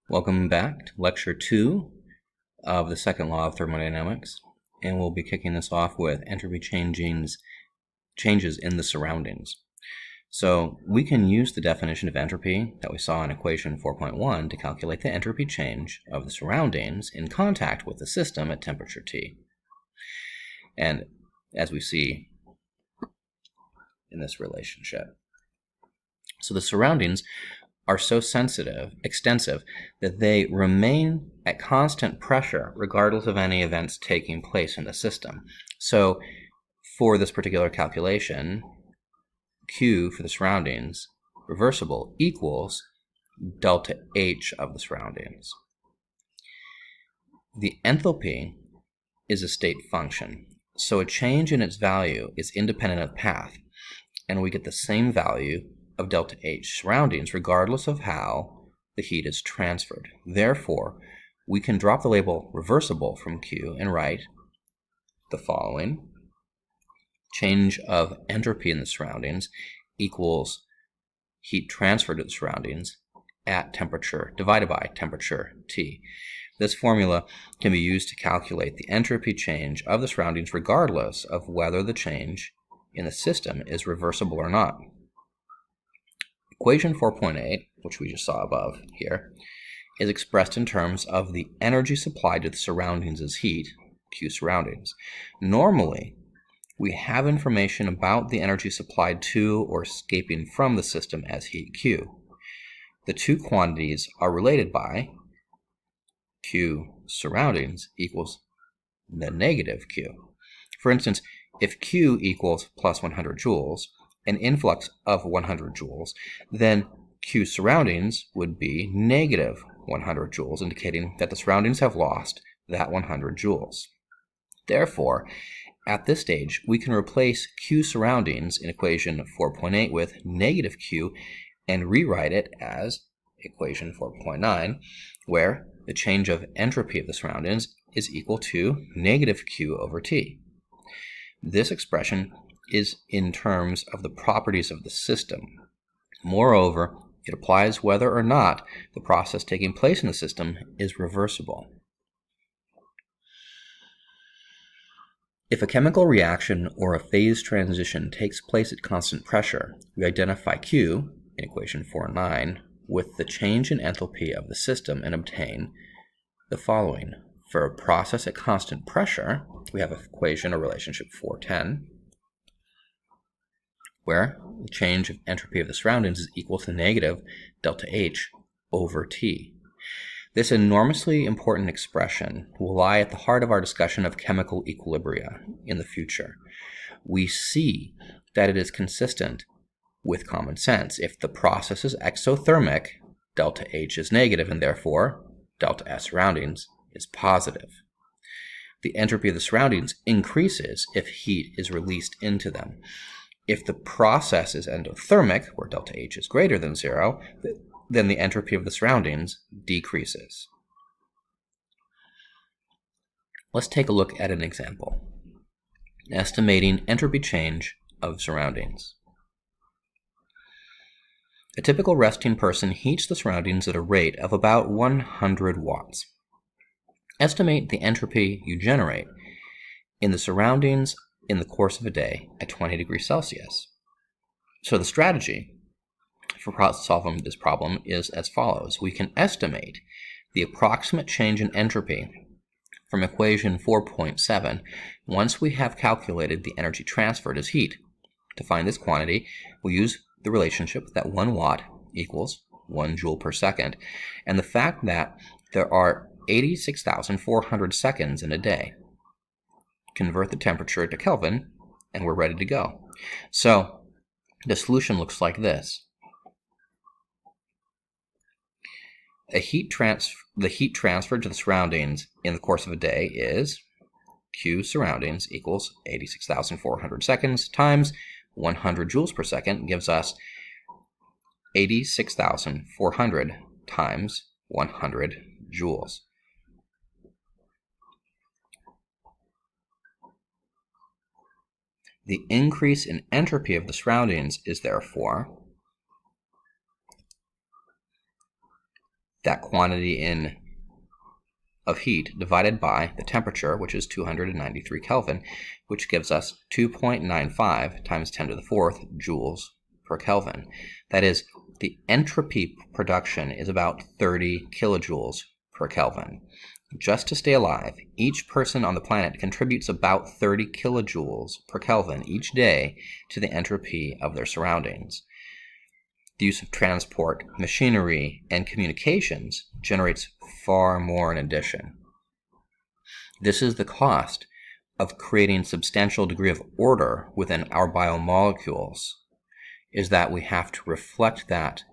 Welcome back to Lecture 2 of the second law of thermodynamics, and we'll be kicking this off with entropy changes in the surroundings. So we can use the definition of entropy that we saw in equation 4.1 to calculate the entropy change of the surroundings in contact with the system at temperature T. And as we see in this relationship. So the surroundings are so extensive, that they remain at constant pressure regardless of any events taking place in the system. So for this particular calculation, Q for the surroundings, reversible, equals delta H of the surroundings. The enthalpy is a state function, so a change in its value is independent of path, and we get the same value of delta H surroundings regardless of how the heat is transferred. Therefore, we can drop the label reversible from Q and write the following. Change of entropy in the surroundings equals heat transferred to the surroundings at temperature divided by temperature T. This formula can be used to calculate the entropy change of the surroundings regardless of whether the change in the system is reversible or not. Equation 4.8, which we just saw above here, is expressed in terms of the energy supplied to the surroundings as heat, Q surroundings. Normally, we have information about the energy supplied to or escaping from the system as heat, Q. The two quantities are related by Q surroundings equals the negative Q. For instance, if Q equals plus 100 joules, an influx of 100 joules, then Q surroundings would be negative 100 joules, indicating that the surroundings have lost that 100 joules. Therefore, at this stage, we can replace Q surroundings in equation 4.8 with negative Q and rewrite it as equation 4.9, where the change of entropy of the surroundings is equal to negative Q over T. This expression is in terms of the properties of the system. Moreover, it applies whether or not the process taking place in the system is reversible. If a chemical reaction or a phase transition takes place at constant pressure, we identify Q, in equation 4.9, with the change in enthalpy of the system and obtain the following. For a process at constant pressure, we have an equation or relationship 4.10, where the change of entropy of the surroundings is equal to negative delta H over T. This enormously important expression will lie at the heart of our discussion of chemical equilibria in the future. We see that it is consistent with common sense. If the process is exothermic, delta H is negative, and therefore delta S surroundings is positive. The entropy of the surroundings increases if heat is released into them. If the process is endothermic, where delta H is greater than 0, then the entropy of the surroundings decreases. Let's take a look at an example. Estimating entropy change of surroundings. A typical resting person heats the surroundings at a rate of about 100 watts. Estimate the entropy you generate in the surroundings in the course of a day at 20 degrees Celsius. So the strategy for solving this problem is as follows. We can estimate the approximate change in entropy from equation 4.7 once we have calculated the energy transferred as heat. To find this quantity, we'll use the relationship that 1 watt equals 1 joule per second, and the fact that there are 86,400 seconds in a day. Convert the temperature to Kelvin, and we're ready to go. So the solution looks like this. The heat transferred to the surroundings in the course of a day is Q surroundings equals 86,400 seconds times 100 joules per second gives us 86,400 times 100 joules. The increase in entropy of the surroundings is therefore that quantity of heat divided by the temperature, which is 293 Kelvin, which gives us 2.95 times 10 to the fourth joules per Kelvin. That is, the entropy production is about 30 kilojoules per Kelvin. Just to stay alive, each person on the planet contributes about 30 kilojoules per Kelvin each day to the entropy of their surroundings. The use of transport, machinery, and communications generates far more in addition. This is the cost of creating substantial degree of order within our biomolecules, is that we have to reflect that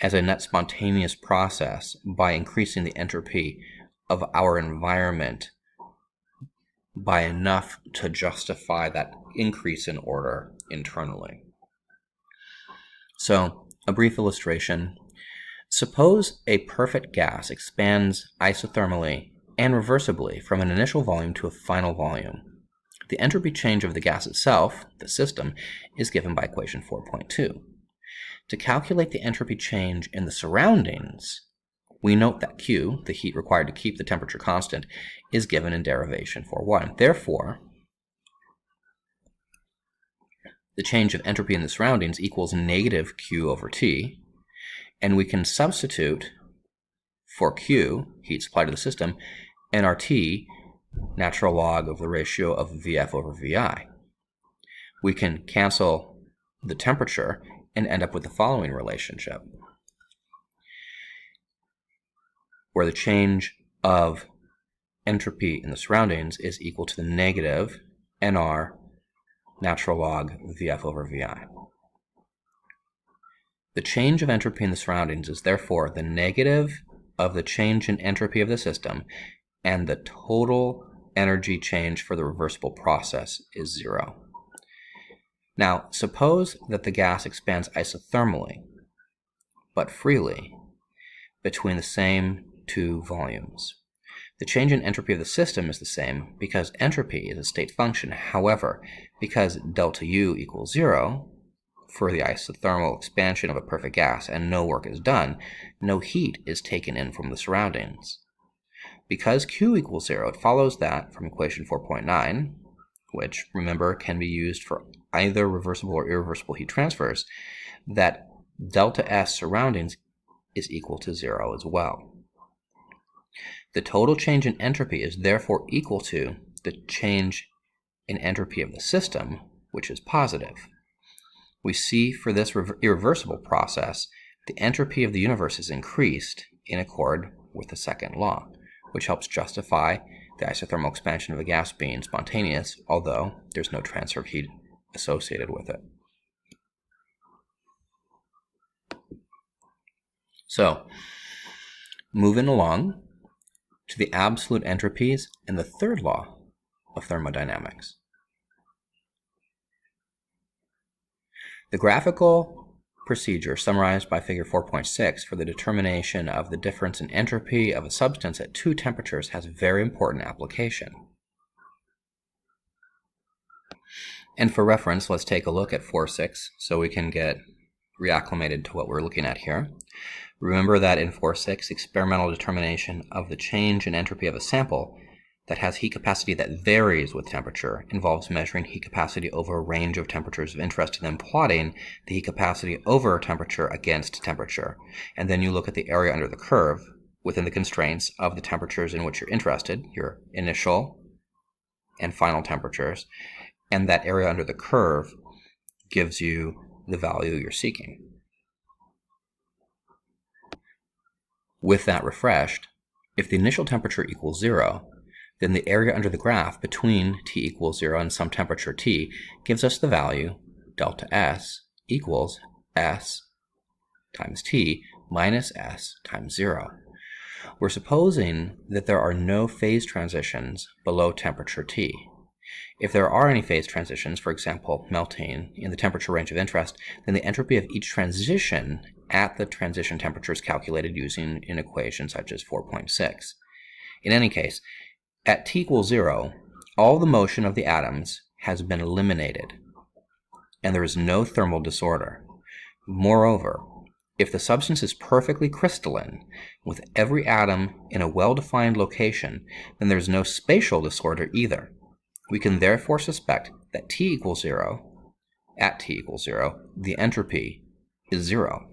as a net spontaneous process by increasing the entropy of our environment by enough to justify that increase in order internally. So, a brief illustration. Suppose a perfect gas expands isothermally and reversibly from an initial volume to a final volume. The entropy change of the gas itself, the system, is given by equation 4.2. To calculate the entropy change in the surroundings, we note that Q, the heat required to keep the temperature constant, is given in derivation 4.1. Therefore, the change of entropy in the surroundings equals negative Q over T, and we can substitute for Q, heat supplied to the system, and our T, natural log of the ratio of Vf over Vi. We can cancel the temperature and end up with the following relationship, where the change of entropy in the surroundings is equal to the negative Nr natural log Vf over Vi. The change of entropy in the surroundings is therefore the negative of the change in entropy of the system, and the total energy change for the reversible process is 0. Now, suppose that the gas expands isothermally, but freely, between the same two volumes. The change in entropy of the system is the same because entropy is a state function. However, because delta U equals 0 for the isothermal expansion of a perfect gas and no work is done, no heat is taken in from the surroundings. Because Q equals 0, it follows that from equation 4.9, which, remember, can be used for either reversible or irreversible heat transfers, that delta S surroundings is equal to 0 as well. The total change in entropy is therefore equal to the change in entropy of the system, which is positive. We see for this irreversible process, the entropy of the universe is increased in accord with the second law, which helps justify the isothermal expansion of a gas being spontaneous, although there's no transfer of heat associated with it. So, moving along to the absolute entropies and the third law of thermodynamics. The graphical procedure summarized by figure 4.6 for the determination of the difference in entropy of a substance at two temperatures has very important application. And for reference, let's take a look at 4.6 so we can get reacclimated to what we're looking at here. Remember that in 4.6, experimental determination of the change in entropy of a sample that has heat capacity that varies with temperature involves measuring heat capacity over a range of temperatures of interest and then plotting the heat capacity over temperature against temperature. And then you look at the area under the curve within the constraints of the temperatures in which you're interested, your initial and final temperatures, and that area under the curve gives you the value you're seeking. With that refreshed, if the initial temperature equals 0, then the area under the graph between t equals 0 and some temperature t gives us the value delta S equals S times t minus S times 0. We're supposing that there are no phase transitions below temperature T. If there are any phase transitions, for example, melting in the temperature range of interest, then the entropy of each transition at the transition temperature is calculated using an equation such as 4.6. In any case, at T equals 0, all the motion of the atoms has been eliminated, and there is no thermal disorder. Moreover, If the substance is perfectly crystalline, with every atom in a well-defined location, then there is no spatial disorder either. We can therefore suspect that t equals 0, at t equals 0, the entropy is 0.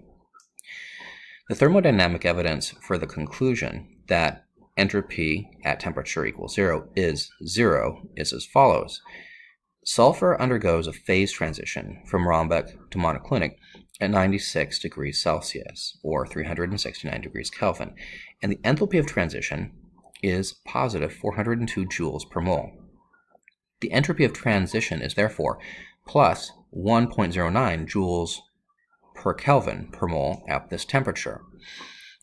The thermodynamic evidence for the conclusion that entropy at temperature equals 0 is as follows. Sulfur undergoes a phase transition from rhombic to monoclinic at 96 degrees Celsius, or 369 degrees Kelvin, and the enthalpy of transition is positive 402 joules per mole. The entropy of transition is therefore plus 1.09 joules per Kelvin per mole at this temperature.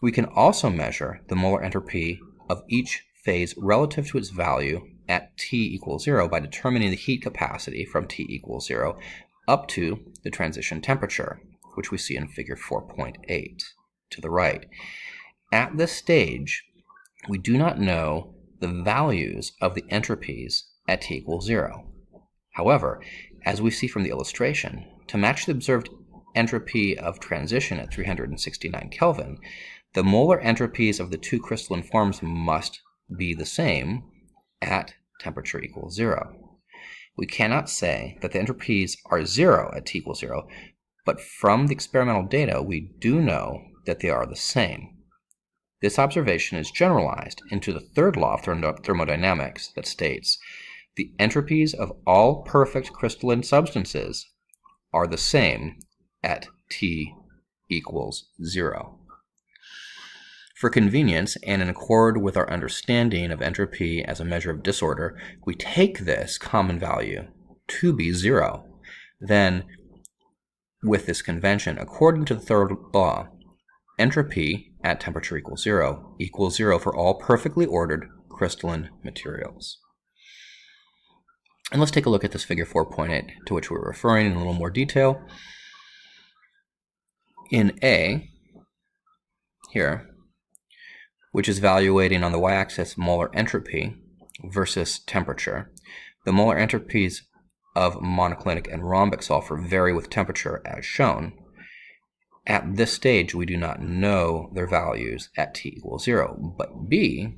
We can also measure the molar entropy of each phase relative to its value at t equals 0 by determining the heat capacity from t equals 0 up to the transition temperature, which we see in figure 4.8 to the right. At this stage, we do not know the values of the entropies at t equals 0. However, as we see from the illustration, to match the observed entropy of transition at 369 Kelvin, the molar entropies of the two crystalline forms must be the same at temperature equals 0. We cannot say that the entropies are 0 at t equals 0, but from the experimental data we do know that they are the same. This observation is generalized into the third law of thermodynamics that states the entropies of all perfect crystalline substances are the same at t equals 0. For convenience and in accord with our understanding of entropy as a measure of disorder, we take this common value to be 0. Then, with this convention, according to the third law, entropy at temperature equals 0 for all perfectly ordered crystalline materials. And let's take a look at this figure 4.8 to which we're referring in a little more detail. In A, here, which is evaluating on the y-axis molar entropy versus temperature, the molar entropies of monoclinic and rhombic sulfur vary with temperature as shown. At this stage, we do not know their values at t equals 0, but B,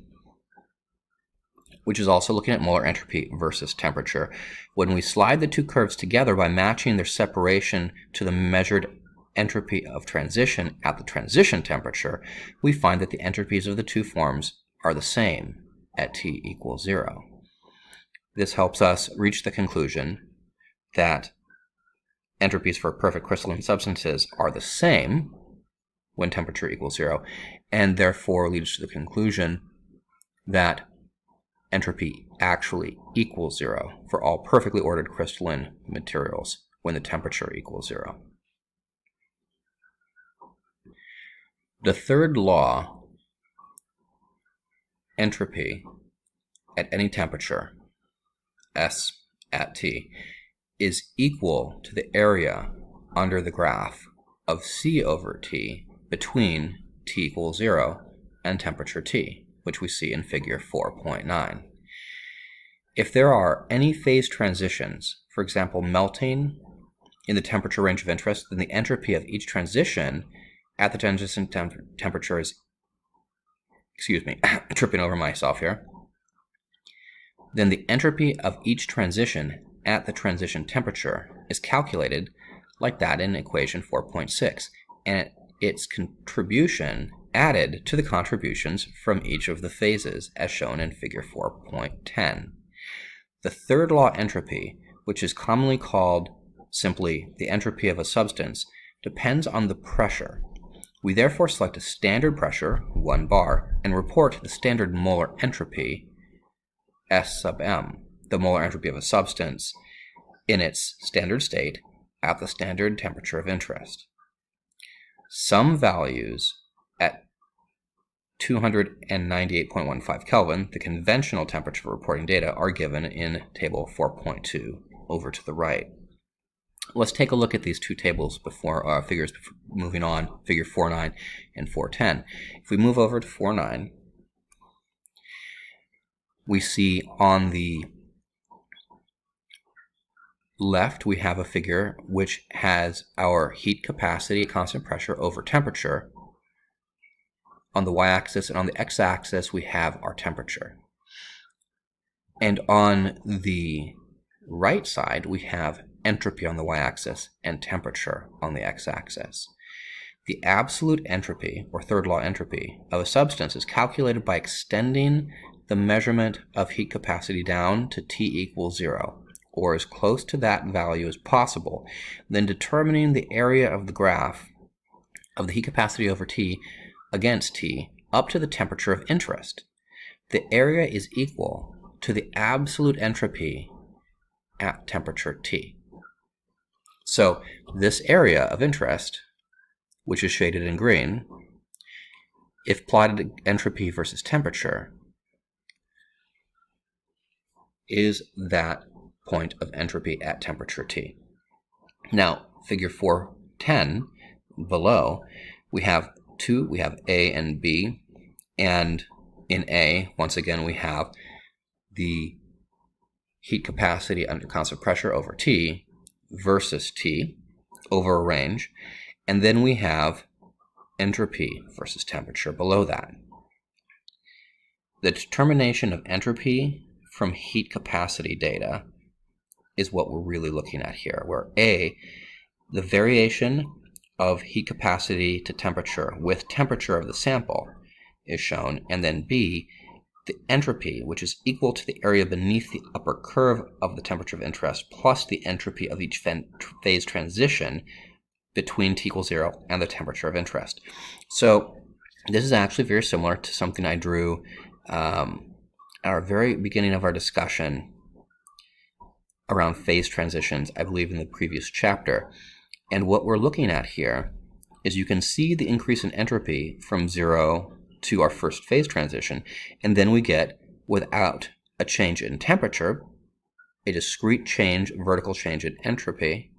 which is also looking at molar entropy versus temperature, when we slide the two curves together by matching their separation to the measured entropy of transition at the transition temperature, we find that the entropies of the two forms are the same at t equals 0. This helps us reach the conclusion that entropies for perfect crystalline substances are the same when temperature equals 0, and therefore leads to the conclusion that entropy actually equals 0 for all perfectly ordered crystalline materials when the temperature equals 0. The third law, entropy at any temperature, S at T, is equal to the area under the graph of C over T between T equals 0 and temperature T, which we see in figure 4.9. If there are any phase transitions, for example melting in the temperature range of interest, then the entropy of each transition at the transition temperature is, tripping over myself here, then the entropy of each transition at the transition temperature is calculated like that in equation 4.6, and its contribution added to the contributions from each of the phases as shown in figure 4.10. The third law entropy, which is commonly called simply the entropy of a substance, depends on the pressure. We therefore select a standard pressure, 1 bar, and report the standard molar entropy, S sub m, the molar entropy of a substance, in its standard state at the standard temperature of interest. Some values at 298.15 Kelvin, the conventional temperature for reporting data, are given in table 4.2 over to the right. Let's take a look at these two tables figures before moving on, figure 4.9 and 4.10. If we move over to 4.9, we see on the left, we have a figure which has our heat capacity at constant pressure over temperature on the y-axis, and on the x-axis we have our temperature. And on the right side, we have entropy on the y-axis and temperature on the x-axis. The absolute entropy, or third law entropy, of a substance is calculated by extending the measurement of heat capacity down to T equals 0, or as close to that value as possible, then determining the area of the graph of the heat capacity over T against T up to the temperature of interest. The area is equal to the absolute entropy at temperature T. So this area of interest, which is shaded in green, if plotted entropy versus temperature, is that point of entropy at temperature T. Now, figure 410 below, we have A and B, and in A, once again, we have the heat capacity under constant pressure over T versus T over a range, and then we have entropy versus temperature below that. The determination of entropy from heat capacity data is what we're really looking at here, where A, the variation of heat capacity to temperature with temperature of the sample is shown, and then B, the entropy, which is equal to the area beneath the upper curve of the temperature of interest plus the entropy of each phase transition between T equals 0 and the temperature of interest. So this is actually very similar to something I drew at our very beginning of our discussion around phase transitions, I believe in the previous chapter. And what we're looking at here is you can see the increase in entropy from 0 to our first phase transition, and then we get, without a change in temperature, a discrete change, vertical change in entropy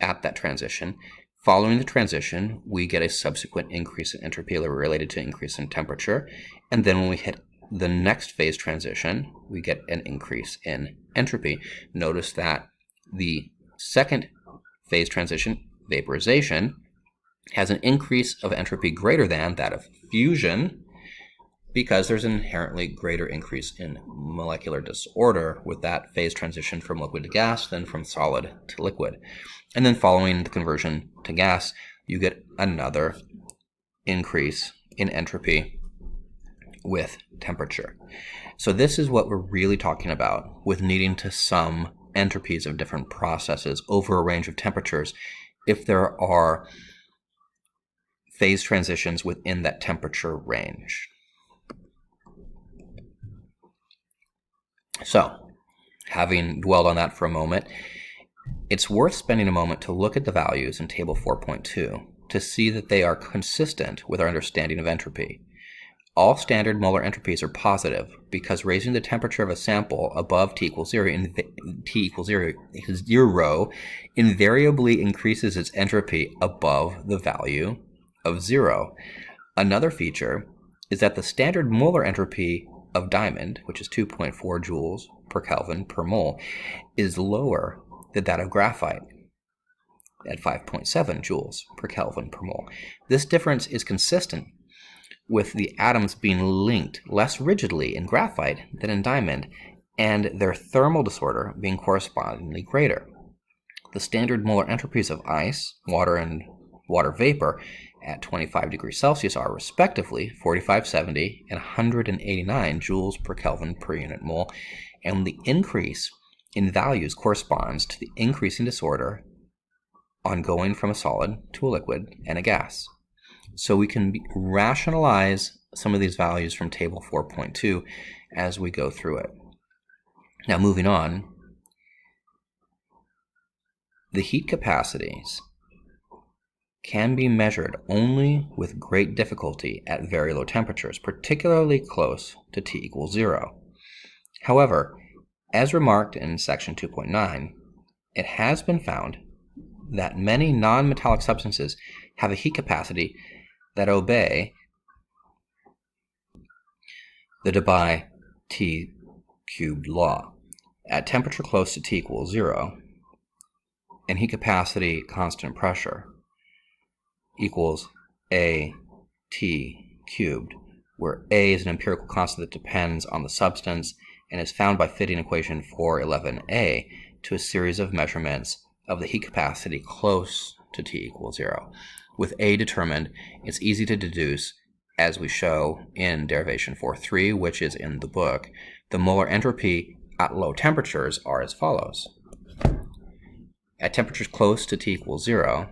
at that transition. Following the transition, we get a subsequent increase in entropy related to increase in temperature, and then when we hit the next phase transition, we get an increase in entropy. Notice that the second phase transition, vaporization, has an increase of entropy greater than that of fusion because there's an inherently greater increase in molecular disorder with that phase transition from liquid to gas than from solid to liquid. And then following the conversion to gas, you get another increase in entropy with temperature. So this is what we're really talking about with needing to sum entropies of different processes over a range of temperatures if there are phase transitions within that temperature range. So, having dwelled on that for a moment, it's worth spending a moment to look at the values in table 4.2 to see that they are consistent with our understanding of entropy. All standard molar entropies are positive because raising the temperature of a sample above T equals 0 invariably increases its entropy above the value of 0. Another feature is that the standard molar entropy of diamond, which is 2.4 joules per Kelvin per mole, is lower than that of graphite at 5.7 joules per Kelvin per mole. This difference is consistent with the atoms being linked less rigidly in graphite than in diamond, and their thermal disorder being correspondingly greater. The standard molar entropies of ice, water, and water vapor at 25 degrees Celsius are respectively 4570 and 189 joules per Kelvin per unit mole, and the increase in values corresponds to the increase in disorder on going from a solid to a liquid and a gas. So we can rationalize some of these values from table 4.2 as we go through it. Now moving on, the heat capacities can be measured only with great difficulty at very low temperatures, particularly close to T equals 0. However, as remarked in section 2.9, it has been found that many non-metallic substances have a heat capacity that obey the Debye T cubed law. At temperature close to T equals 0, and heat capacity constant pressure equals AT cubed, where A is an empirical constant that depends on the substance and is found by fitting equation 411A to a series of measurements of the heat capacity close to T equals 0. With A determined, it's easy to deduce, as we show in derivation 4.3, which is in the book. The molar entropy at low temperatures are as follows. At temperatures close to T equals 0,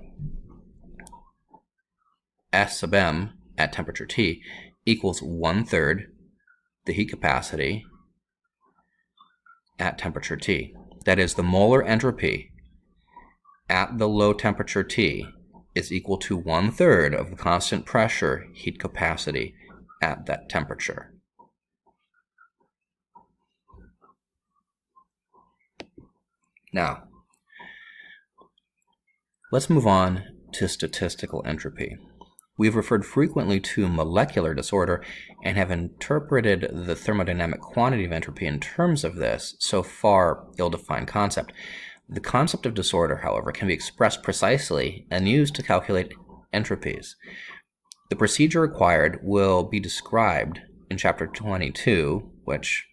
S sub m at temperature T equals 1/3 the heat capacity at temperature T. That is, the molar entropy at the low temperature T is equal to 1/3 of the constant pressure heat capacity at that temperature. Now, let's move on to statistical entropy. We've referred frequently to molecular disorder and have interpreted the thermodynamic quantity of entropy in terms of this so far ill-defined concept. The concept of disorder, however, can be expressed precisely and used to calculate entropies. The procedure required will be described in Chapter 22, which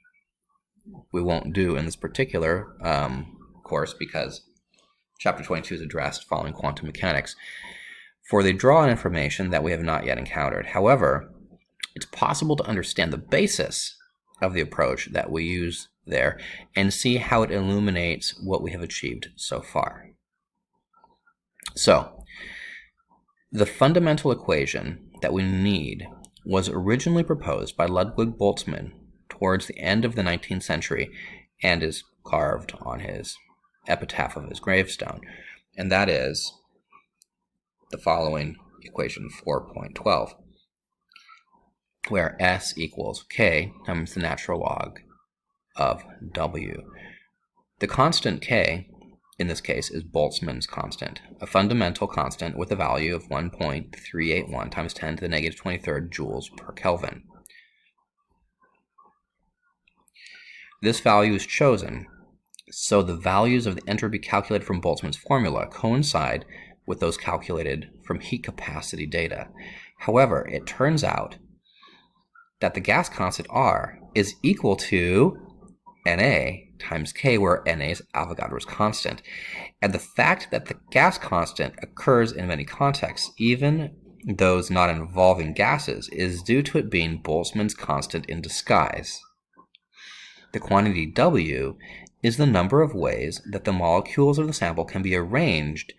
we won't do in this particular course because Chapter 22 is addressed following quantum mechanics, for they draw on information that we have not yet encountered. However, it's possible to understand the basis of the approach that we use there and see how it illuminates what we have achieved so far. So, the fundamental equation that we need was originally proposed by Ludwig Boltzmann towards the end of the 19th century and is carved on his epitaph of his gravestone, and that is the following equation 4.12, where S equals K times the natural log of W. The constant K, in this case, is Boltzmann's constant, a fundamental constant with a value of 1.381 times 10 to the negative 23rd joules per Kelvin. This value is chosen so the values of the entropy calculated from Boltzmann's formula coincide with those calculated from heat capacity data. However, it turns out that the gas constant R is equal to Na times K, where Na is Avogadro's constant. And the fact that the gas constant occurs in many contexts, even those not involving gases, is due to it being Boltzmann's constant in disguise. The quantity W is the number of ways that the molecules of the sample can be arranged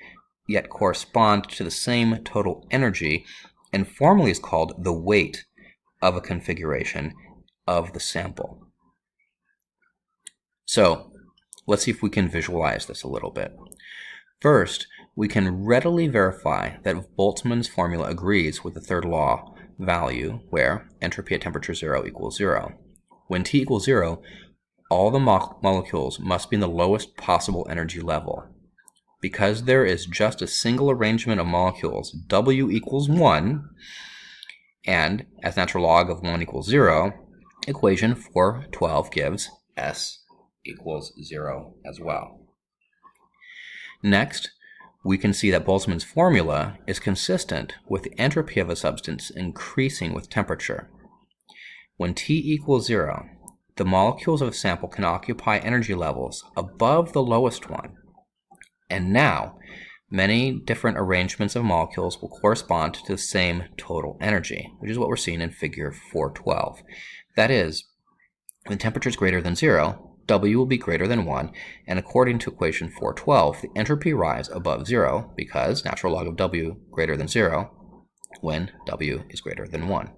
yet correspond to the same total energy, and formally is called the weight of a configuration of the sample. So, let's see if we can visualize this a little bit. First, we can readily verify that Boltzmann's formula agrees with the third law value, where entropy at temperature 0 equals 0. When T equals 0, all the molecules must be in the lowest possible energy level. Because there is just a single arrangement of molecules, W equals 1, and as natural log of 1 equals 0, equation 412 gives S equals 0 as well. Next, we can see that Boltzmann's formula is consistent with the entropy of a substance increasing with temperature. When T equals 0, the molecules of a sample can occupy energy levels above the lowest one. And now, many different arrangements of molecules will correspond to the same total energy, which is what we're seeing in figure 412. That is, when temperature is greater than 0, W will be greater than 1, and according to equation 412, the entropy rise above 0 because natural log of W greater than 0 when W is greater than 1.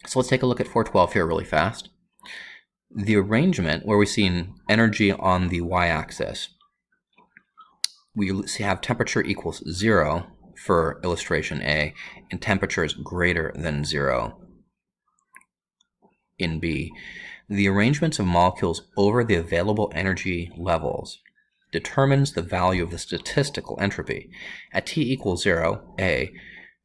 So let's take a look at 412 here really fast. The arrangement where we see energy on the y-axis, we have temperature equals 0 for illustration A, and temperature is greater than 0 in B. The arrangements of molecules over the available energy levels determines the value of the statistical entropy. At T equals 0, A,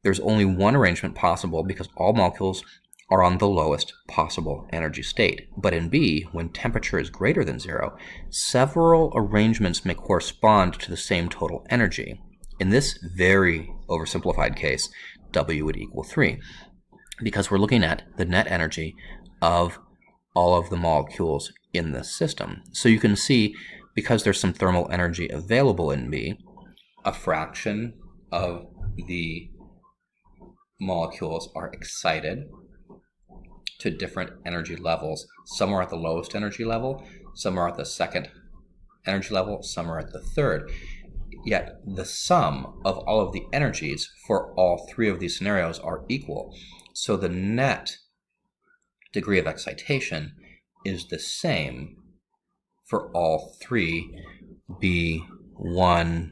there's only one arrangement possible because all molecules are on the lowest possible energy state. But in B, when temperature is greater than 0, several arrangements may correspond to the same total energy. In this very oversimplified case, W would equal 3, because we're looking at the net energy of all of the molecules in this system. So you can see, because there's some thermal energy available in B, a fraction of the molecules are excited to different energy levels. Some are at the lowest energy level, some are at the second energy level, some are at the third. Yet the sum of all of the energies for all three of these scenarios are equal. So the net degree of excitation is the same for all three, B1,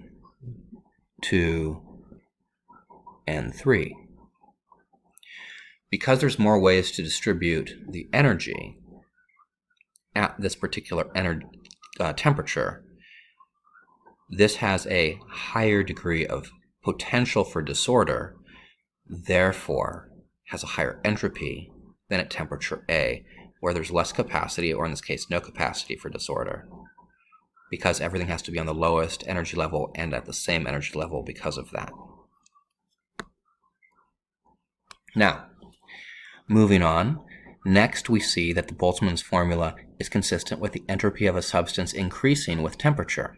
2, and 3. Because there's more ways to distribute the energy at this particular temperature, this has a higher degree of potential for disorder, therefore has a higher entropy than at temperature A, where there's less capacity, or in this case, no capacity for disorder, because everything has to be on the lowest energy level and at the same energy level because of that. Now, moving on, next we see that the Boltzmann's formula is consistent with the entropy of a substance increasing with temperature.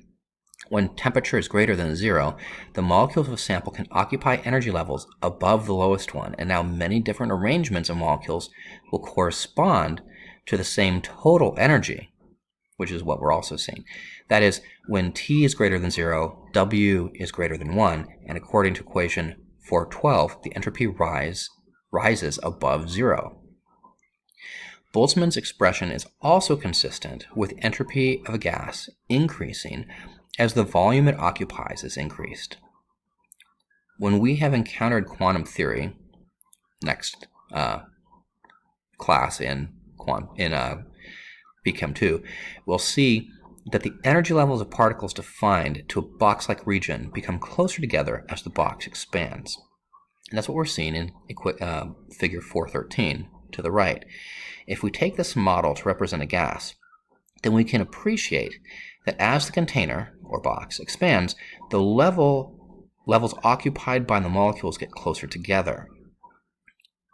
When temperature is greater than 0, the molecules of a sample can occupy energy levels above the lowest one, and now many different arrangements of molecules will correspond to the same total energy, which is what we're also seeing. That is, when T is greater than 0, W is greater than 1, and according to equation 412, the entropy rises above 0. Boltzmann's expression is also consistent with entropy of a gas increasing as the volume it occupies is increased. When we have encountered quantum theory, next class in BChem 2, we'll see that the energy levels of particles defined to a box-like region become closer together as the box expands. And that's what we're seeing in figure 413 to the right. If we take this model to represent a gas, then we can appreciate that as the container, or box, expands, the levels occupied by the molecules get closer together.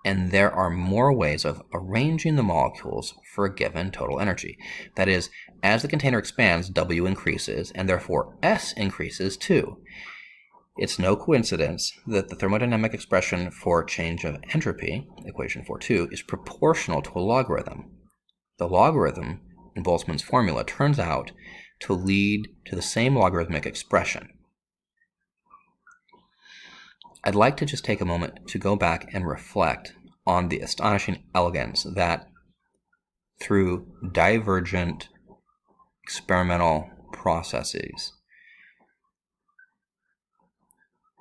And there are more ways of arranging the molecules for a given total energy. That is, as the container expands, W increases, and therefore S increases too. It's no coincidence that the thermodynamic expression for change of entropy, equation 4.2, is proportional to a logarithm. The logarithm in Boltzmann's formula turns out to lead to the same logarithmic expression. I'd like to just take a moment to go back and reflect on the astonishing elegance that, through divergent experimental processes,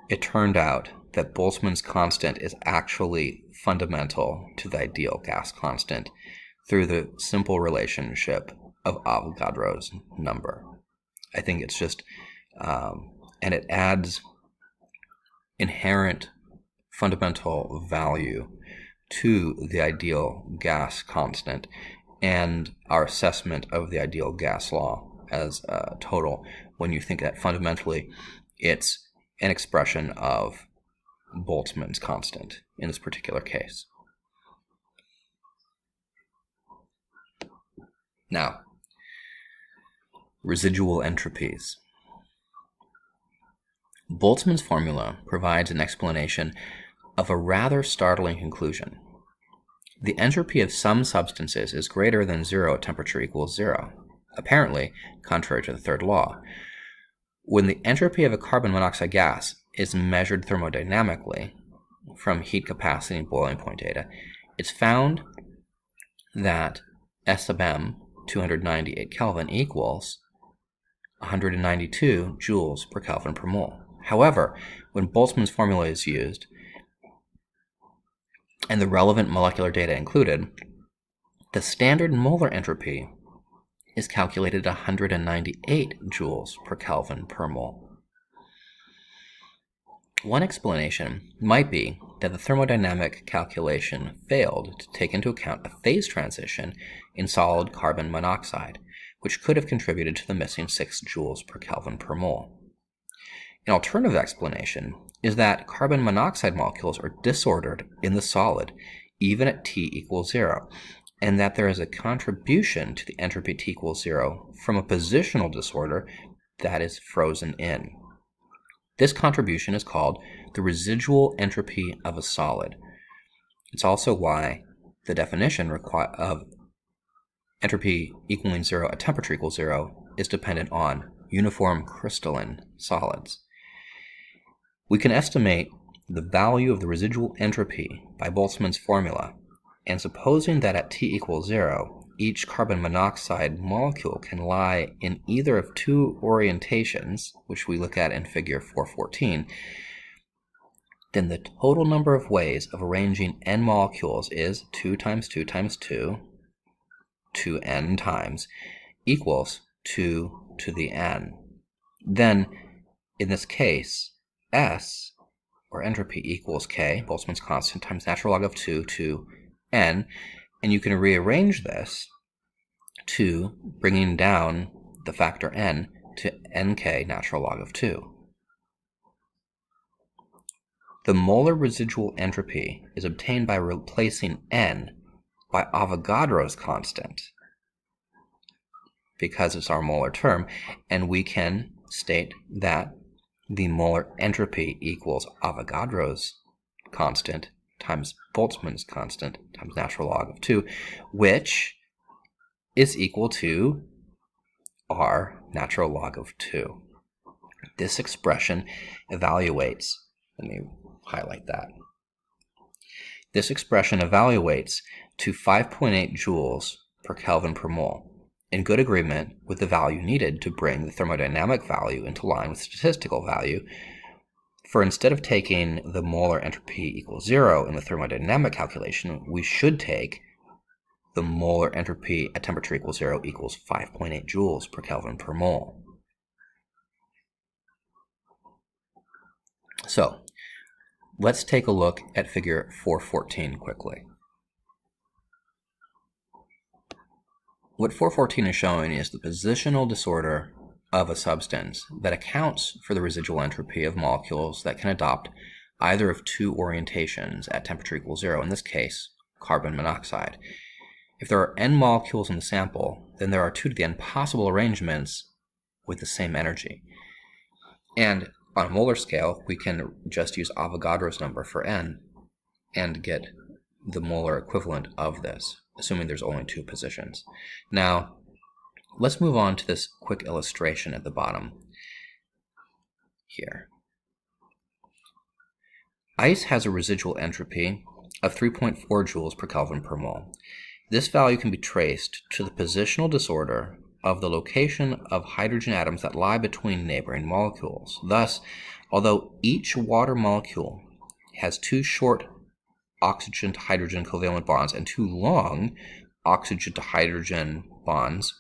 it turned out that Boltzmann's constant is actually fundamental to the ideal gas constant through the simple relationship of Avogadro's number. I think it's just, and it adds inherent fundamental value to the ideal gas constant and our assessment of the ideal gas law as a total. When you think that fundamentally it's an expression of Boltzmann's constant in this particular case. Now, residual entropies. Boltzmann's formula provides an explanation of a rather startling conclusion. The entropy of some substances is greater than 0 at temperature equals 0, apparently contrary to the third law. When the entropy of a carbon monoxide gas is measured thermodynamically from heat capacity and boiling point data, it's found that S sub m, 298 Kelvin, equals 192 joules per Kelvin per mole. However, when Boltzmann's formula is used and the relevant molecular data included, the standard molar entropy is calculated at 198 joules per Kelvin per mole. One explanation might be that the thermodynamic calculation failed to take into account a phase transition in solid carbon monoxide, which could have contributed to the missing 6 joules per Kelvin per mole. An alternative explanation is that carbon monoxide molecules are disordered in the solid even at T equals 0, and that there is a contribution to the entropy T equals 0 from a positional disorder that is frozen in. This contribution is called the residual entropy of a solid. It's also why the definition of entropy equaling 0 at temperature equals 0 is dependent on uniform crystalline solids. We can estimate the value of the residual entropy by Boltzmann's formula, and supposing that at T equals 0, each carbon monoxide molecule can lie in either of 2 orientations, which we look at in figure 414, then the total number of ways of arranging n molecules is 2 times 2 times 2, 2n times, equals 2 to the n. Then, in this case, S, or entropy, equals K, Boltzmann's constant, times natural log of 2 to n, and you can rearrange this to bringing down the factor n to nk natural log of 2. The molar residual entropy is obtained by replacing n by Avogadro's constant, because it's our molar term, and we can state that the molar entropy equals Avogadro's constant times Boltzmann's constant times natural log of 2, which is equal to r natural log of 2. This expression evaluates, let me highlight that. This expression evaluates to 5.8 joules per Kelvin per mole, in good agreement with the value needed to bring the thermodynamic value into line with statistical value. For instead of taking the molar entropy equals 0 in the thermodynamic calculation, we should take the molar entropy at temperature equals 0 equals 5.8 joules per Kelvin per mole. So, let's take a look at figure 414 quickly. What 414 is showing is the positional disorder of a substance that accounts for the residual entropy of molecules that can adopt either of 2 orientations at temperature equals 0, in this case, carbon monoxide. If there are n molecules in the sample, then there are 2 to the n possible arrangements with the same energy. And on a molar scale, we can just use Avogadro's number for n and get the molar equivalent of this, assuming there's only 2 positions. Now, let's move on to this quick illustration at the bottom here. Ice has a residual entropy of 3.4 joules per Kelvin per mole. This value can be traced to the positional disorder of the location of hydrogen atoms that lie between neighboring molecules. Thus, although each water molecule has 2 short oxygen to hydrogen covalent bonds and 2 long oxygen to hydrogen bonds,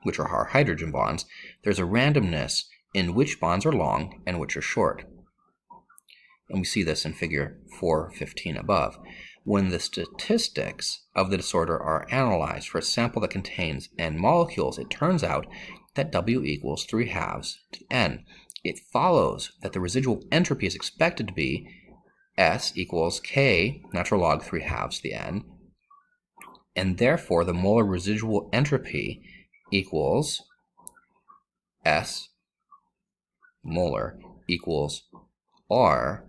which are our hydrogen bonds, there's a randomness in which bonds are long and which are short. And we see this in figure 415 above. When the statistics of the disorder are analyzed for a sample that contains n molecules, it turns out that W equals 3/2 to n. It follows that the residual entropy is expected to be S equals K natural log 3/2 to the n, and therefore the molar residual entropy equals S molar equals R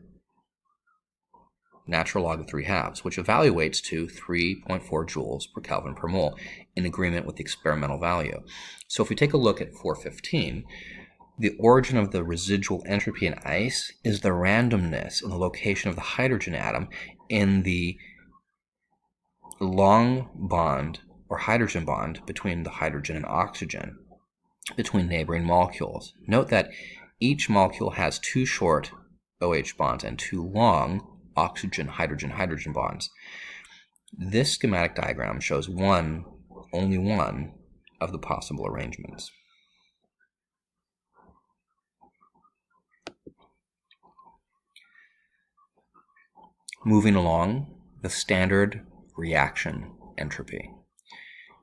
natural log of 3/2, which evaluates to 3.4 joules per Kelvin per mole, in agreement with the experimental value. So if we take a look at 415, the origin of the residual entropy in ice is the randomness in the location of the hydrogen atom in the long bond or hydrogen bond between the hydrogen and oxygen between neighboring molecules. Note that each molecule has 2 short OH bonds and 2 long oxygen-hydrogen-hydrogen bonds. This schematic diagram shows only one of the possible arrangements. Moving along, the standard reaction entropy.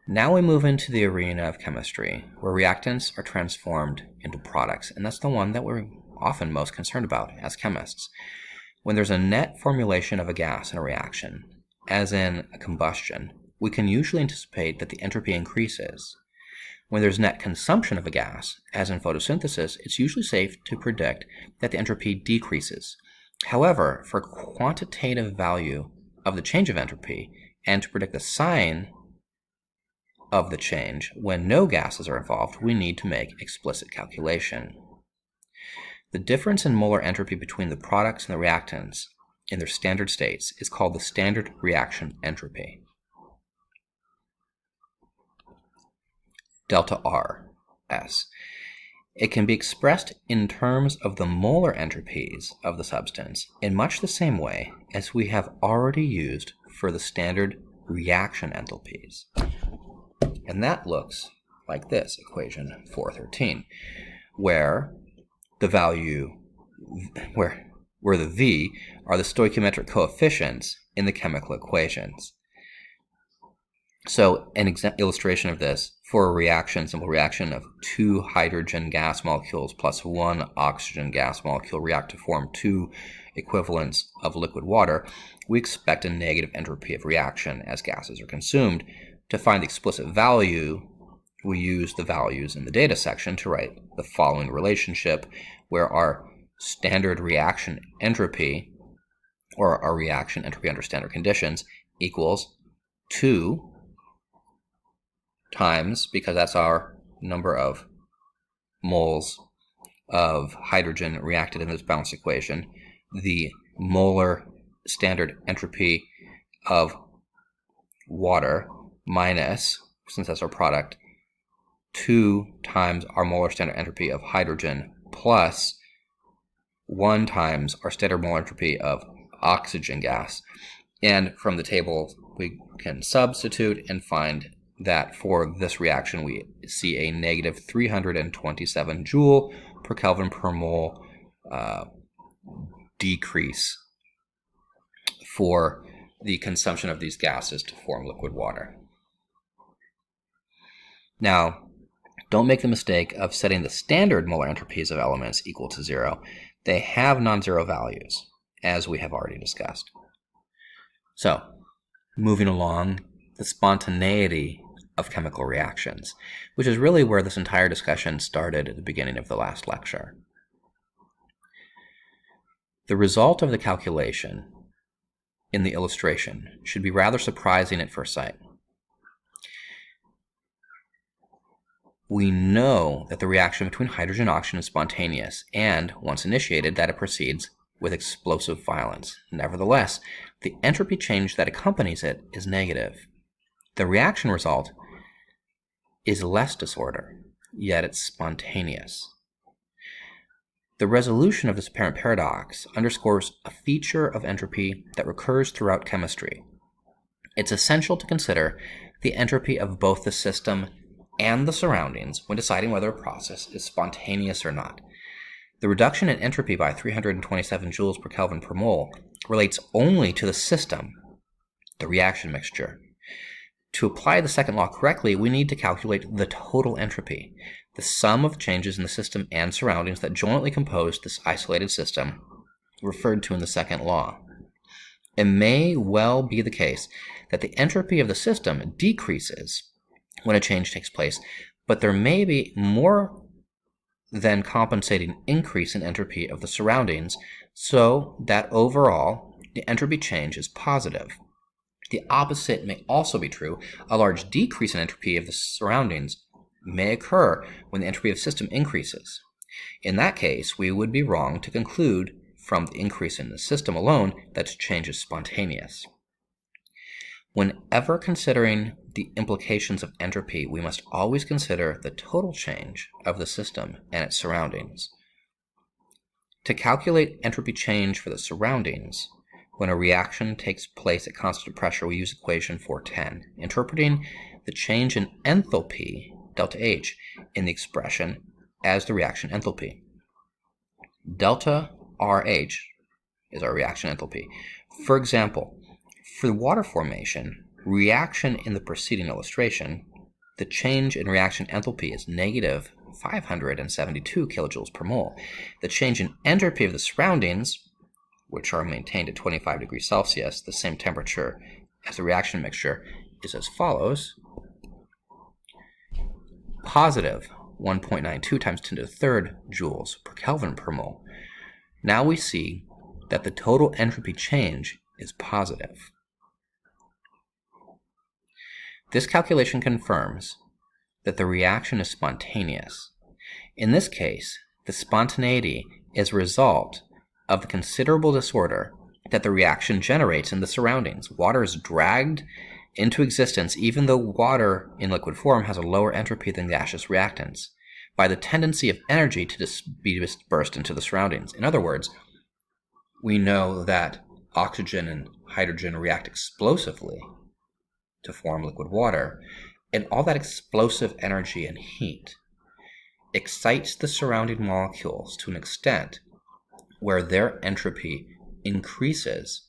Now we move into the arena of chemistry, where reactants are transformed into products, and that's the one that we're often most concerned about as chemists. When there's a net formulation of a gas in a reaction, as in a combustion, we can usually anticipate that the entropy increases. When there's net consumption of a gas, as in photosynthesis, it's usually safe to predict that the entropy decreases. However, for quantitative value of the change of entropy and to predict the sign of the change when no gases are involved, we need to make explicit calculation. The difference in molar entropy between the products and the reactants in their standard states is called the standard reaction entropy. Delta RS. It can be expressed in terms of the molar entropies of the substance in much the same way as we have already used for the standard reaction enthalpies. And that looks like this, equation 413, where the value, where the V are the stoichiometric coefficients in the chemical equations. So an illustration of this for a reaction, simple reaction of 2 hydrogen gas molecules plus 1 oxygen gas molecule react to form 2 equivalents of liquid water, we expect a negative entropy of reaction as gases are consumed. To find the explicit value, we use the values in the data section to write the following relationship, where our standard reaction entropy, or our reaction entropy under standard conditions, equals 2 times, because that's our number of moles of hydrogen reacted in this balanced equation, the molar standard entropy of water minus, since that's our product, 2 times our molar standard entropy of hydrogen plus 1 times our standard molar entropy of oxygen gas. And from the table, we can substitute and find that for this reaction, we see a negative 327 joule per Kelvin per mole decrease for the consumption of these gases to form liquid water. Now, don't make the mistake of setting the standard molar entropies of elements equal to 0. They have non-zero values, as we have already discussed. So, moving along, the spontaneity of chemical reactions, which is really where this entire discussion started at the beginning of the last lecture. The result of the calculation in the illustration should be rather surprising at first sight. We know that the reaction between hydrogen and oxygen is spontaneous, and once initiated, that it proceeds with explosive violence. Nevertheless, the entropy change that accompanies it is negative. The reaction result is less disorder, yet it's spontaneous. The resolution of this apparent paradox underscores a feature of entropy that recurs throughout chemistry. It's essential to consider the entropy of both the system and the surroundings when deciding whether a process is spontaneous or not. The reduction in entropy by 327 joules per Kelvin per mole relates only to the system, the reaction mixture. To apply the second law correctly, we need to calculate the total entropy, the sum of changes in the system and surroundings that jointly compose this isolated system, referred to in the second law. It may well be the case that the entropy of the system decreases when a change takes place, but there may be more than compensating increase in entropy of the surroundings, so that overall the entropy change is positive. The opposite may also be true. A large decrease in entropy of the surroundings may occur when the entropy of the system increases. In that case, we would be wrong to conclude from the increase in the system alone that change is spontaneous. Whenever considering the implications of entropy, we must always consider the total change of the system and its surroundings. To calculate entropy change for the surroundings, when a reaction takes place at constant pressure, we use equation 410, interpreting the change in enthalpy, delta H, in the expression as the reaction enthalpy. Delta RH is our reaction enthalpy. For example, for the water formation reaction in the preceding illustration, the change in reaction enthalpy is negative 572 kilojoules per mole. The change in entropy of the surroundings, which are maintained at 25 degrees Celsius, the same temperature as the reaction mixture, is as follows: positive 1.92 times 10 to the third joules per Kelvin per mole. Now we see that the total entropy change is positive. This calculation confirms that the reaction is spontaneous. In this case, the spontaneity is a result of the considerable disorder that the reaction generates in the surroundings. Water is dragged into existence, even though water in liquid form has a lower entropy than gaseous reactants, by the tendency of energy to be dispersed into the surroundings. In other words, we know that oxygen and hydrogen react explosively to form liquid water, and all that explosive energy and heat excites the surrounding molecules to an extent where their entropy increases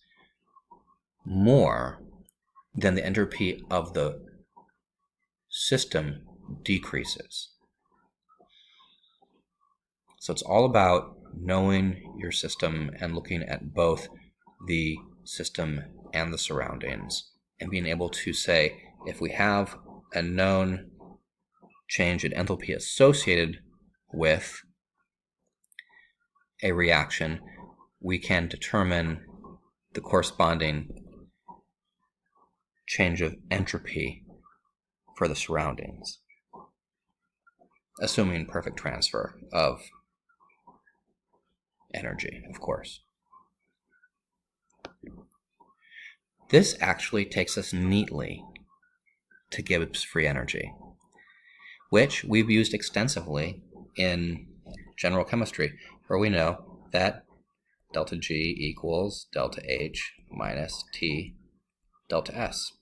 more than the entropy of the system decreases. So it's all about knowing your system and looking at both the system and the surroundings, and being able to say, if we have a known change in enthalpy associated with a reaction, we can determine the corresponding change of entropy for the surroundings, assuming perfect transfer of energy, of course. This actually takes us neatly to Gibbs free energy, which we've used extensively in general chemistry, where we know that delta G equals delta H minus T delta S.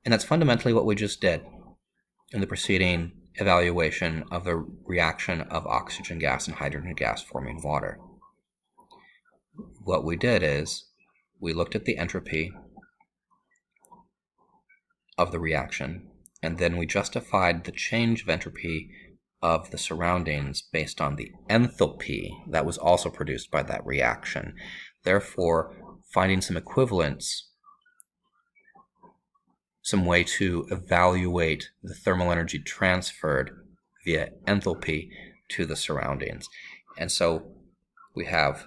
And that's fundamentally what we just did in the preceding evaluation of the reaction of oxygen gas and hydrogen gas forming water. What we did is we looked at the entropy of the reaction, and then we justified the change of entropy of the surroundings based on the enthalpy that was also produced by that reaction. Therefore, finding some equivalence, some way to evaluate the thermal energy transferred via enthalpy to the surroundings. And so we have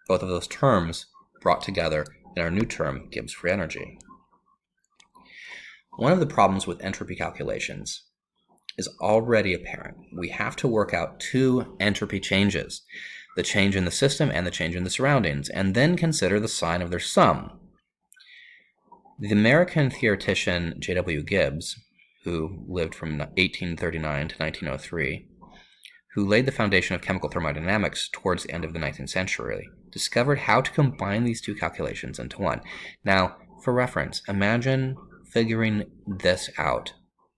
both of those terms brought together in our new term, Gibbs free energy. One of the problems with entropy calculations is already apparent. We have to work out two entropy changes, the change in the system and the change in the surroundings, and then consider the sign of their sum. The American theoretician J.W. Gibbs, who lived from 1839 to 1903, who laid the foundation of chemical thermodynamics towards the end of the 19th century, discovered how to combine these two calculations into one. Now, for reference, imagine figuring this out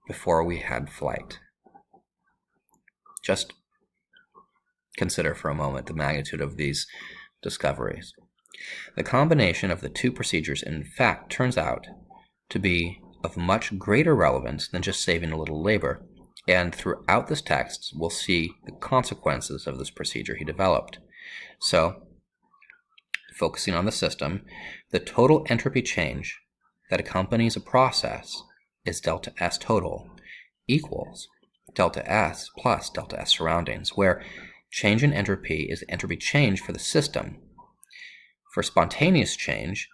before we had flight. Just consider for a moment the magnitude of these discoveries. The combination of the two procedures, in fact, turns out to be of much greater relevance than just saving a little labor, and throughout this text, we'll see the consequences of this procedure he developed. So, focusing on the system, the total entropy change that accompanies a process is delta S total equals delta S plus delta S surroundings, where change in entropy is the entropy change for the system. For spontaneous change,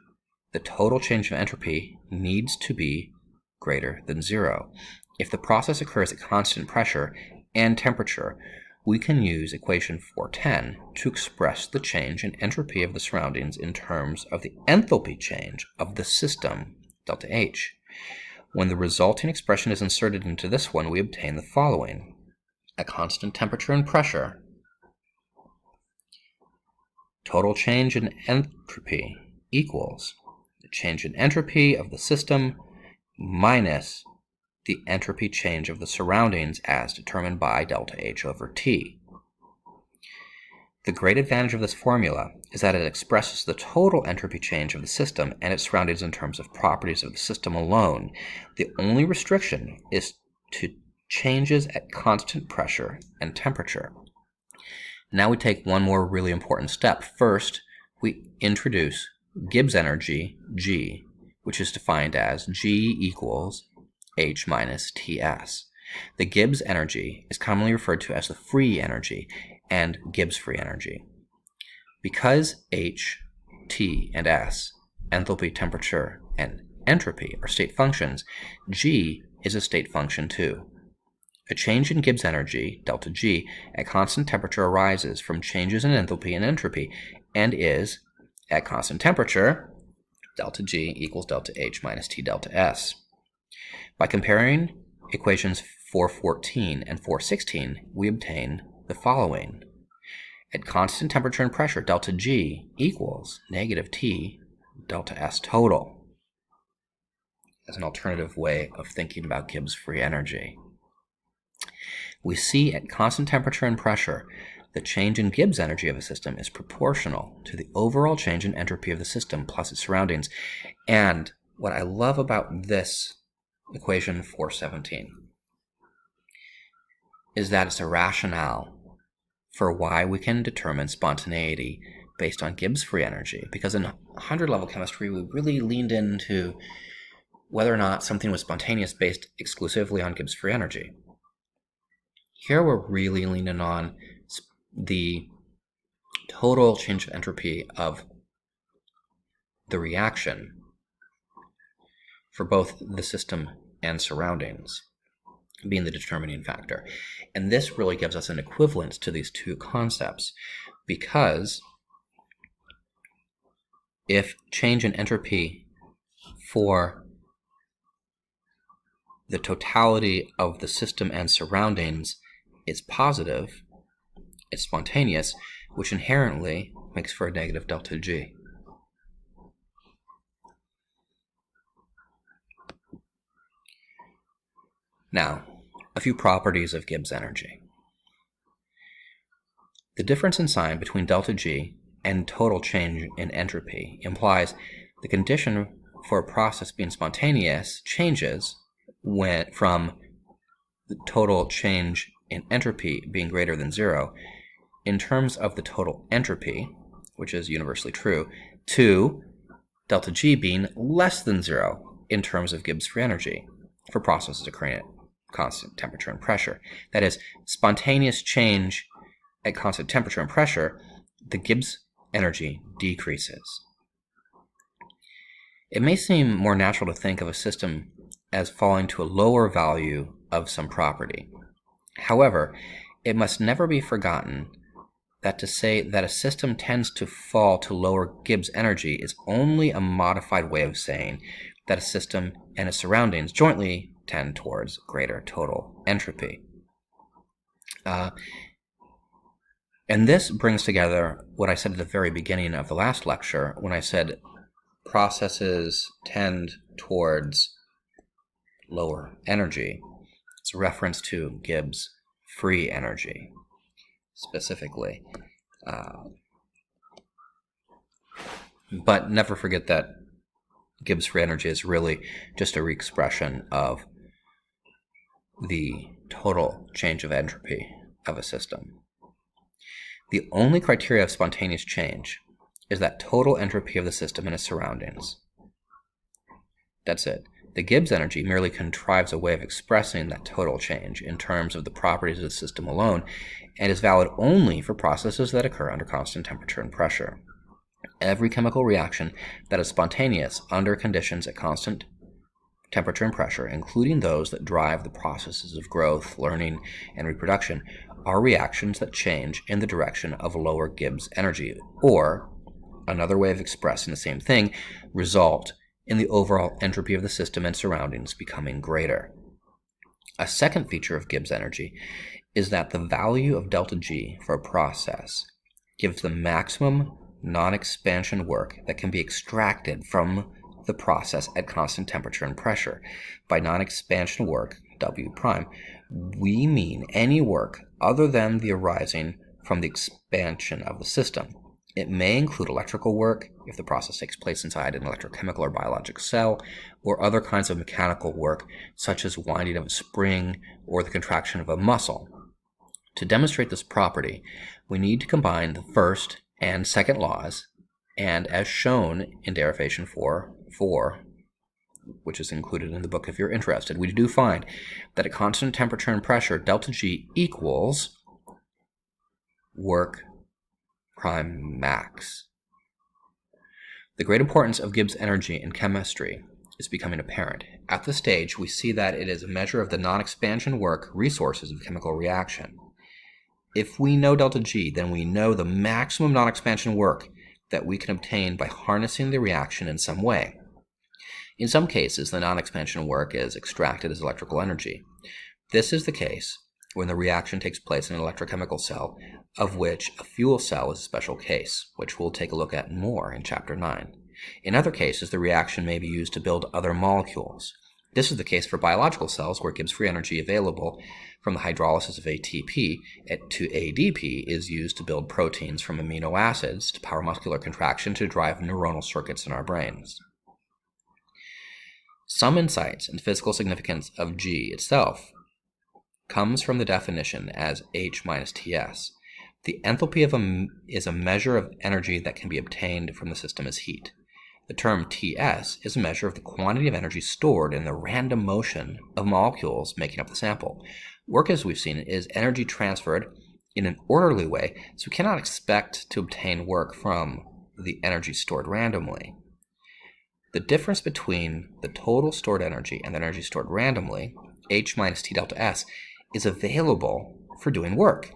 the total change of entropy needs to be greater than zero. If the process occurs at constant pressure and temperature, we can use equation 410 to express the change in entropy of the surroundings in terms of the enthalpy change of the system, delta H. When the resulting expression is inserted into this one, we obtain the following. At constant temperature and pressure, total change in entropy equals the change in entropy of the system minus the entropy change of the surroundings as determined by delta H over T. The great advantage of this formula is that it expresses the total entropy change of the system and its surroundings in terms of properties of the system alone. The only restriction is to changes at constant pressure and temperature. Now we take one more really important step. First, we introduce Gibbs energy, G, which is defined as G equals H minus Ts. The Gibbs energy is commonly referred to as the free energy and Gibbs free energy. Because H, T, and S, enthalpy, temperature, and entropy, are state functions, G is a state function too. A change in Gibbs energy, delta G, at constant temperature arises from changes in enthalpy and entropy and is, at constant temperature, delta G equals delta H minus T delta S. By comparing equations 414 and 416, we obtain the following. At constant temperature and pressure, delta G equals negative T delta S total, as an alternative way of thinking about Gibbs free energy. We see at constant temperature and pressure, the change in Gibbs energy of a system is proportional to the overall change in entropy of the system plus its surroundings. And what I love about this equation 417 is that it's a rationale for why we can determine spontaneity based on Gibbs free energy. Because in 100-level chemistry, we really leaned into whether or not something was spontaneous based exclusively on Gibbs free energy. Here we're really leaning on the total change of entropy of the reaction for both the system and surroundings being the determining factor. And this really gives us an equivalence to these two concepts, because if change in entropy for the totality of the system and surroundings is positive, it's spontaneous, which inherently makes for a negative delta G. Now, a few properties of Gibbs energy. The difference in sign between delta G and total change in entropy implies the condition for a process being spontaneous changes from the total change in entropy being greater than zero in terms of the total entropy, which is universally true, to delta G being less than zero in terms of Gibbs free energy for processes occurring at constant temperature and pressure. That is, spontaneous change at constant temperature and pressure, the Gibbs energy decreases. It may seem more natural to think of a system as falling to a lower value of some property. However, it must never be forgotten that to say that a system tends to fall to lower Gibbs energy is only a modified way of saying that a system and its surroundings jointly tend towards greater total entropy. And this brings together what I said at the very beginning of the last lecture when I said processes tend towards lower energy. It's a reference to Gibbs free energy specifically. But never forget that Gibbs free energy is really just a re-expression of the total change of entropy of a system. The only criteria of spontaneous change is that total entropy of the system and its surroundings. That's it. The Gibbs energy merely contrives a way of expressing that total change in terms of the properties of the system alone, and is valid only for processes that occur under constant temperature and pressure. Every chemical reaction that is spontaneous under conditions at constant temperature and pressure, including those that drive the processes of growth, learning, and reproduction, are reactions that change in the direction of lower Gibbs energy, or, another way of expressing the same thing, result in the overall entropy of the system and surroundings becoming greater. A second feature of Gibbs energy is that the value of delta G for a process gives the maximum non-expansion work that can be extracted from the process at constant temperature and pressure. By non-expansion work, W prime, we mean any work other than the arising from the expansion of the system. It may include electrical work, if the process takes place inside an electrochemical or biological cell, or other kinds of mechanical work, such as winding of a spring or the contraction of a muscle. To demonstrate this property, we need to combine the first and second laws, and as shown in derivation 4, which is included in the book if you're interested, we do find that at constant temperature and pressure, delta G equals work prime max. The great importance of Gibbs energy in chemistry is becoming apparent. At this stage, we see that it is a measure of the non-expansion work resources of chemical reaction. If we know delta G, then we know the maximum non-expansion work that we can obtain by harnessing the reaction in some way. In some cases, the non-expansion work is extracted as electrical energy. This is the case when the reaction takes place in an electrochemical cell, of which a fuel cell is a special case, which we'll take a look at more in Chapter 9. In other cases, the reaction may be used to build other molecules. This is the case for biological cells, where Gibbs free energy available from the hydrolysis of ATP to ADP is used to build proteins from amino acids to power muscular contraction to drive neuronal circuits in our brains. Some insights into physical significance of G itself comes from the definition as H minus Ts. The enthalpy is a measure of energy that can be obtained from the system as heat. The term Ts is a measure of the quantity of energy stored in the random motion of molecules making up the sample. Work, as we've seen, is energy transferred in an orderly way, so we cannot expect to obtain work from the energy stored randomly. The difference between the total stored energy and the energy stored randomly, H minus T delta S, is available for doing work.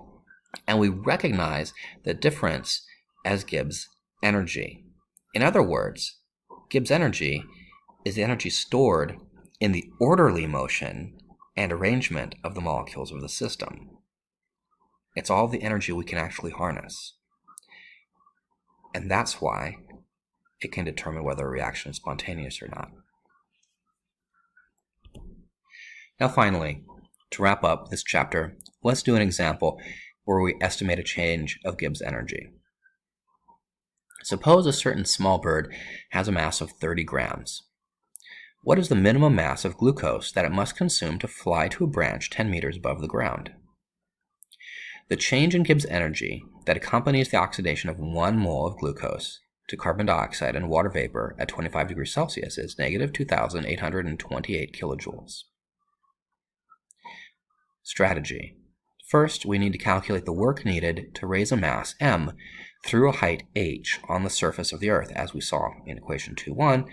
And we recognize the difference as Gibbs energy. In other words, Gibbs energy is the energy stored in the orderly motion and arrangement of the molecules of the system. It's all the energy we can actually harness. And that's why it can determine whether a reaction is spontaneous or not. Now finally, to wrap up this chapter, let's do an example where we estimate a change of Gibbs energy. Suppose a certain small bird has a mass of 30 grams. What is the minimum mass of glucose that it must consume to fly to a branch 10 meters above the ground? The change in Gibbs energy that accompanies the oxidation of 1 mole of glucose to carbon dioxide and water vapor at 25 degrees Celsius is negative 2,828 kilojoules. Strategy. First, we need to calculate the work needed to raise a mass m through a height h on the surface of the Earth, as we saw in equation 2.1.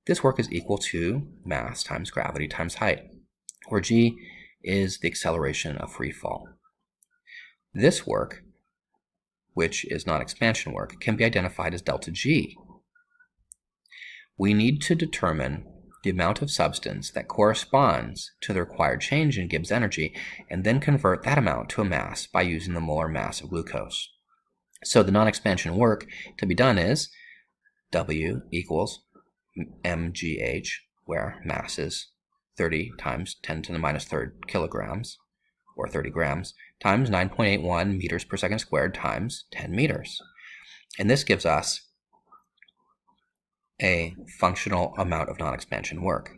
This work is equal to mass times gravity times height, where g is the acceleration of free fall. This work, which is non-expansion work, can be identified as delta G. We need to determine the amount of substance that corresponds to the required change in Gibbs energy, and then convert that amount to a mass by using the molar mass of glucose. So the non-expansion work to be done is W equals mgh, where mass is 30 times 10 to the minus third kilograms, or 30 grams, times 9.81 meters per second squared times 10 meters. And this gives us a functional amount of non-expansion work.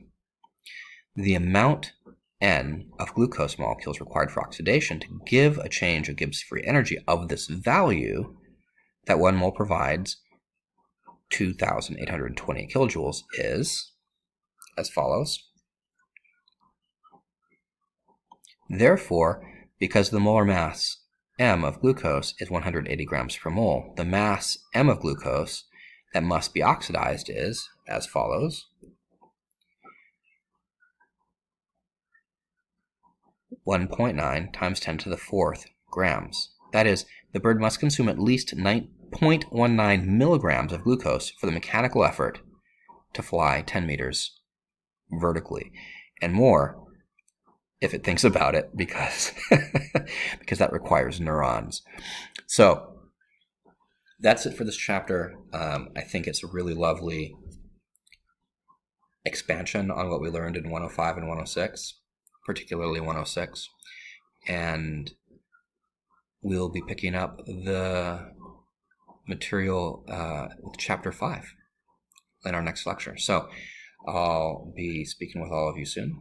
The amount N of glucose molecules required for oxidation to give a change of Gibbs free energy of this value, that 1 mole provides 2,820 kilojoules, is as follows. Therefore, because the molar mass m of glucose is 180 grams per mole, the mass m of glucose that must be oxidized is as follows. 1.9 times 10 to the 4th grams. That is, the bird must consume at least 9.19 milligrams of glucose for the mechanical effort to fly 10 meters vertically, and more if it thinks about it, because that requires neurons. So that's it for this chapter. I think it's a really lovely expansion on what we learned in 105 and 106, particularly 106. And we'll be picking up the material with Chapter 5 in our next lecture. So I'll be speaking with all of you soon.